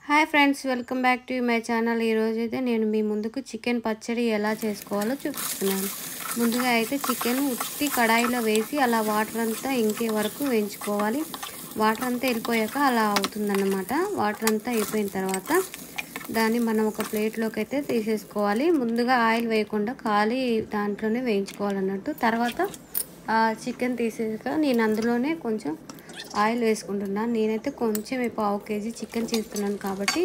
Hi friends, welcome back to my channel. ఈరోజైతే నేను మీ ముందుకు చికెన్ పచ్చడి ఎలా చేసుకోవాలో చూపిస్తున్నాను. ముందుగా అయితే చికెన్ ఉత్తి కడాయిలో వేసి అలా వాటర్ అంతా ఇంకే వరకు వేయించుకోవాలి. వాటర్ అంతా వెళ్ళిపోయాక అలా అవుతుందన్నమాట. వాటర్ అంతా అయిపోయిన తర్వాత దాన్ని మనం ఒక ప్లేట్లోకి అయితే తీసేసుకోవాలి. ముందుగా ఆయిల్ వేయకుండా ఖాళీ దాంట్లోనే వేయించుకోవాలన్నట్టు. తర్వాత చికెన్ తీసేసాక నేను అందులోనే కొంచెం ఆయిల్ వేసుకుంటున్నాను. నేనైతే కొంచెం 1/2 kg చికెన్ చేస్తున్నాను కాబట్టి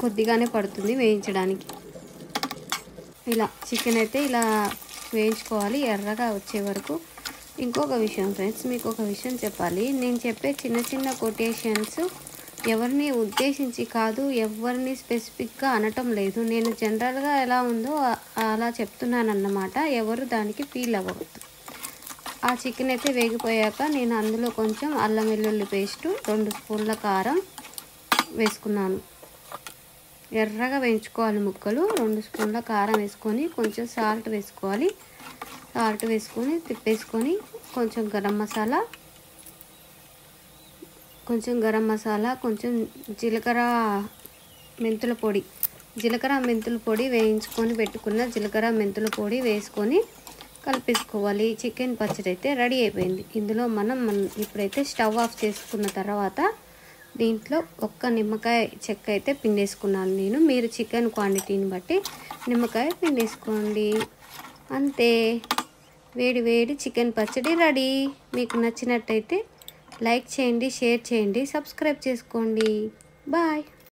కొద్దిగానే పడుతుంది వేయించడానికి. ఇలా చికెన్ అయితే ఇలా వేయించుకోవాలి ఎర్రగా వచ్చే వరకు. ఇంకొక విషయం ఫ్రెండ్స్, మీకు ఒక విషయం చెప్పాలి. నేను చెప్పే చిన్న చిన్న కొటేషన్స్ ఎవరిని ఉద్దేశించి కాదు, ఎవరిని స్పెసిఫిక్గా అనటం లేదు. నేను జనరల్గా ఎలా ఉందో అలా చెప్తున్నాను అన్నమాట. ఎవరు దానికి ఫీల్ అవ్వవద్దు. ఆ చికెన్ అయితే వేగిపోయాక నేను అందులో కొంచెం అల్లం వెల్లుల్లి పేస్టు, 2 స్పూన్ల కారం వేసుకున్నాను. ఎర్రగా వేయించుకోవాలి ముక్కలు. 2 స్పూన్ల కారం వేసుకొని కొంచెం సాల్ట్ వేసుకోవాలి. సాల్ట్ వేసుకొని తిప్పేసుకొని కొంచెం గరం మసాలా, కొంచెం జీలకర్ర మెంతుల పొడి వేయించుకొని పెట్టుకున్న జీలకర్ర మెంతుల పొడి వేసుకొని కలిపేసుకోవాలి. చికెన్ పచ్చడి అయితే రెడీ అయిపోయింది. ఇందులో మనం ఇప్పుడైతే స్టవ్ ఆఫ్ చేసుకున్న తర్వాత దీంట్లో ఒక్క నిమ్మకాయ చెక్క అయితే పిండేసుకున్నాను నేను. మీరు చికెన్ క్వాంటిటీని బట్టి నిమ్మకాయ పిండేసుకోండి. అంతే, వేడి వేడి చికెన్ పచ్చడి రెడీ. మీకు నచ్చినట్టయితే లైక్ చేయండి, షేర్ చేయండి, సబ్స్క్రైబ్ చేసుకోండి. బాయ్.